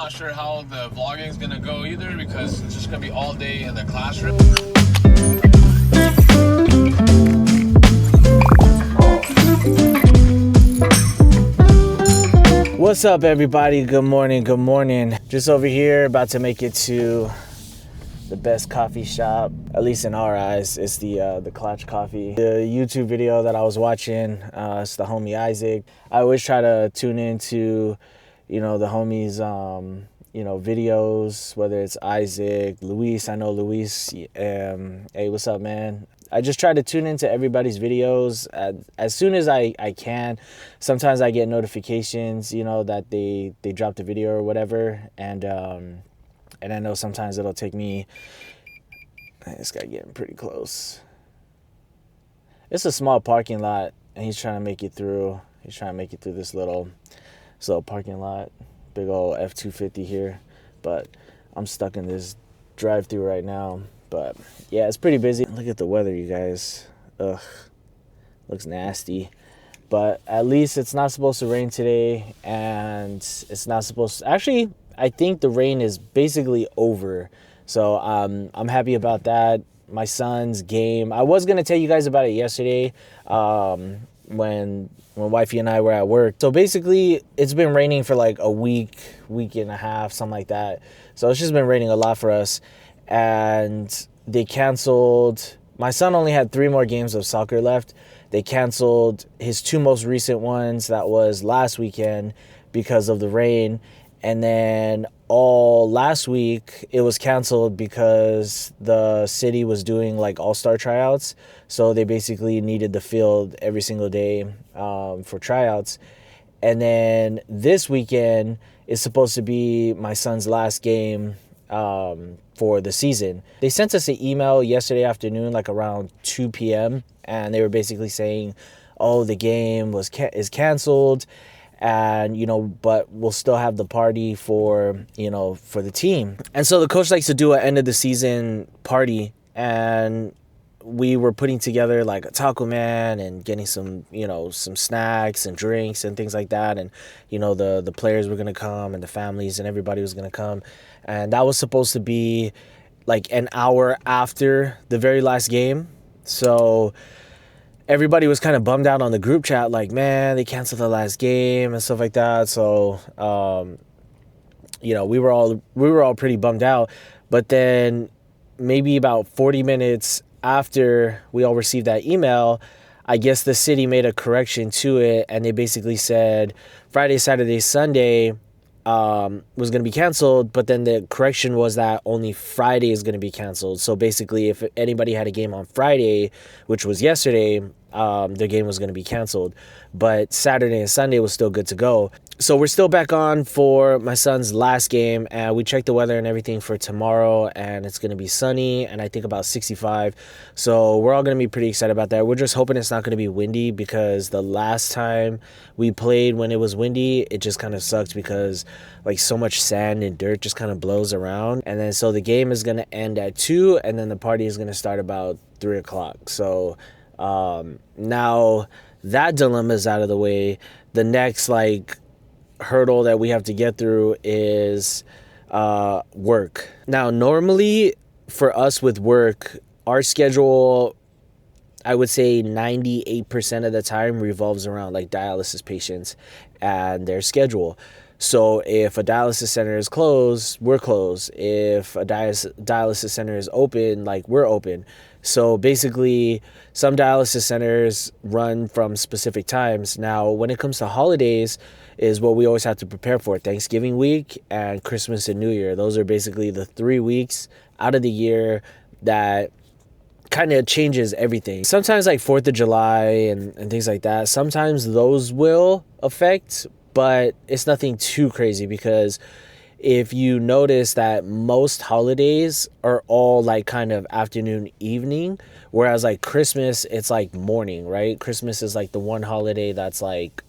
not sure how the vlogging is gonna go either because it's just gonna be all day in the classroom. What's up, everybody? Good morning. Good morning. Just over here, about to make it to the best coffee shop, at least in our eyes. It's the Clutch Coffee. The YouTube video that I was watching, it's the homie Isaac. I always try to tune into, the homies, videos, whether it's Isaac, Luis. I know Luis. Hey, what's up, man? I just try to tune into everybody's videos as soon as I can. Sometimes I get notifications, that they dropped a video or whatever, and I know sometimes it'll take me. This guy getting pretty close. It's a small parking lot, and he's trying to make it through. He's trying to make it through this little parking lot. Big old F-250 here, but I'm stuck in this drive-through right now. But yeah, it's pretty busy. Look at the weather, you guys. Ugh, looks nasty. But at least it's not supposed to rain today, and it's not supposed to. Actually, I think the rain is basically over. So I'm happy about that. My son's game. I was gonna tell you guys about it yesterday, when wifey and I were at work. So basically, it's been raining for like a week and a half, something like that. So it's just been raining a lot for us. And they canceled. My son only had 3 more games of soccer left. They canceled his 2 most recent ones. That was last weekend because of the rain. And then all last week, it was canceled because the city was doing like all-star tryouts. So they basically needed the field every single day for tryouts. And then this weekend is supposed to be my son's last game for the season. They sent us an email yesterday afternoon, like around 2 p.m. And they were basically saying, oh, the game is canceled. And, but we'll still have the party for the team. And so the coach likes to do an end of the season party. And we were putting together like a taco man and getting some snacks and drinks and things like that. And, the players were going to come and the families and everybody was going to come. And that was supposed to be like an hour after the very last game. So everybody was kind of bummed out on the group chat, like, man, they canceled the last game and stuff like that. So, we were all pretty bummed out. But then maybe about 40 minutes after we all received that email, I guess the city made a correction to it, and they basically said Friday, Saturday, Sunday was going to be canceled, but then the correction was that only Friday is going to be canceled. So basically, if anybody had a game on Friday, which was yesterday, their game was going to be canceled. But Saturday and Sunday was still good to go. So we're still back on for my son's last game, and we checked the weather and everything for tomorrow, and it's going to be sunny, and I think about 65. So we're all going to be pretty excited about that. We're just hoping it's not going to be windy, because the last time we played when it was windy, it just kind of sucks because like so much sand and dirt just kind of blows around. And then so the game is going to end at 2, and then the party is going to start about 3 o'clock. So now that dilemma is out of the way. The next hurdle that we have to get through is work. Now, normally for us with work, our schedule, I would say 98% of the time revolves around like dialysis patients and their schedule. So if a dialysis center is closed, we're closed. If a dialysis center is open, we're open. So basically, some dialysis centers run from specific times. Now, when it comes to holidays, is what we always have to prepare for. Thanksgiving week and Christmas and New Year. Those are basically the 3 weeks out of the year that kind of changes everything. Sometimes like 4th of July and things like that, sometimes those will affect, but it's nothing too crazy, because if you notice that most holidays are all like kind of afternoon, evening, whereas like Christmas, it's like morning, right? Christmas is like the one holiday that's like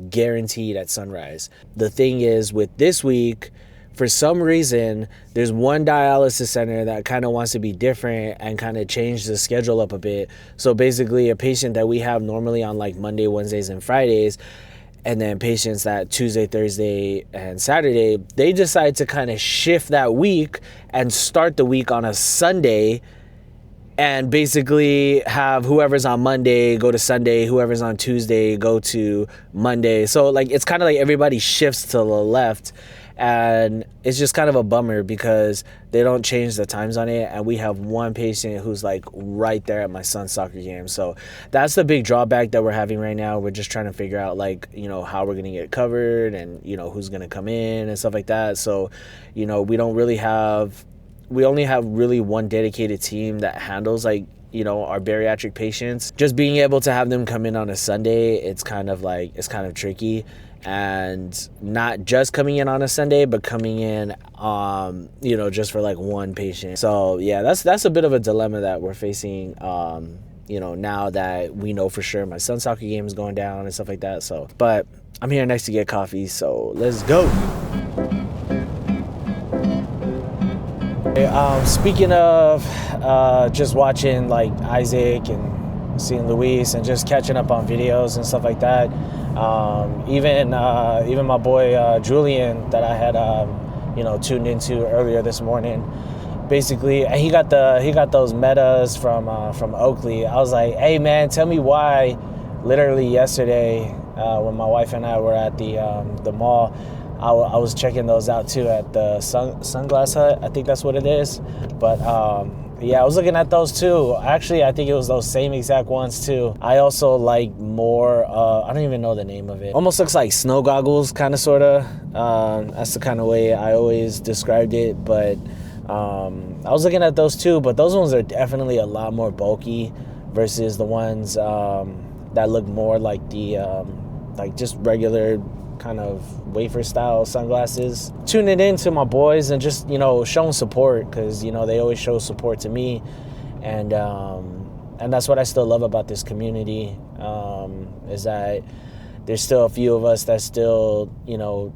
guaranteed at sunrise. The thing is with this week, for some reason, there's one dialysis center that kind of wants to be different and kind of change the schedule up a bit. So basically a patient that we have normally on like Monday, Wednesdays, and Fridays And then patients that Tuesday, Thursday, and Saturday, they decide to kind of shift that week and start the week on a Sunday, and basically have whoever's on Monday go to Sunday, whoever's on Tuesday go to Monday. So like it's kind of like everybody shifts to the left, and it's just kind of a bummer because they don't change the times on it. And we have one patient who's like right there at my son's soccer game. So that's the big drawback that we're having right now. We're just trying to figure out like, you know, how we're going to get it covered and, you know, who's going to come in and stuff like that. So, you know, we only have really one dedicated team that handles like, you know, our bariatric patients. Just being able to have them come in on a Sunday, it's kind of tricky. And not just coming in on a Sunday, but coming in, you know, just for like one patient. So yeah, that's a bit of a dilemma that we're facing, you know, now that we know for sure my son's soccer game is going down and stuff like that. So, but I'm here next to get coffee, so let's go. Speaking of just watching like Isaac and seeing Luis and just catching up on videos and stuff like that, even my boy Julian that I had you know, tuned into earlier this morning, basically he got those metas from Oakley. I was like, hey man, tell me why. Literally yesterday when my wife and I were at the mall, I was checking those out too at the Sunglass Hut. I think that's what it is. But yeah, I was looking at those too. Actually, I think it was those same exact ones too. I also like more, I don't even know the name of it. Almost looks like snow goggles, kind of, sort of. That's the kind of way I always described it. But I was looking at those too, but those ones are definitely a lot more bulky versus the ones that look more like the, like just regular kind of wafer style sunglasses. Tuning in to my boys and just, you know, showing support, because, you know, they always show support to me, and that's what I still love about this community, is that there's still a few of us that still, you know,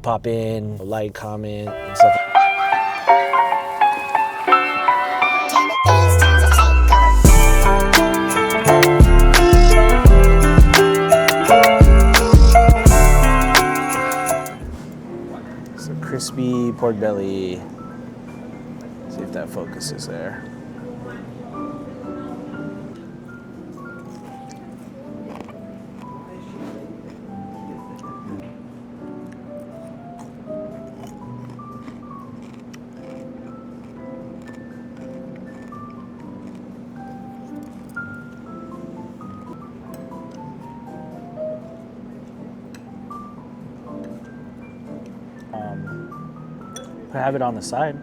pop in, like, comment and stuff. Crispy pork belly. See if that focuses there. I have it on the side.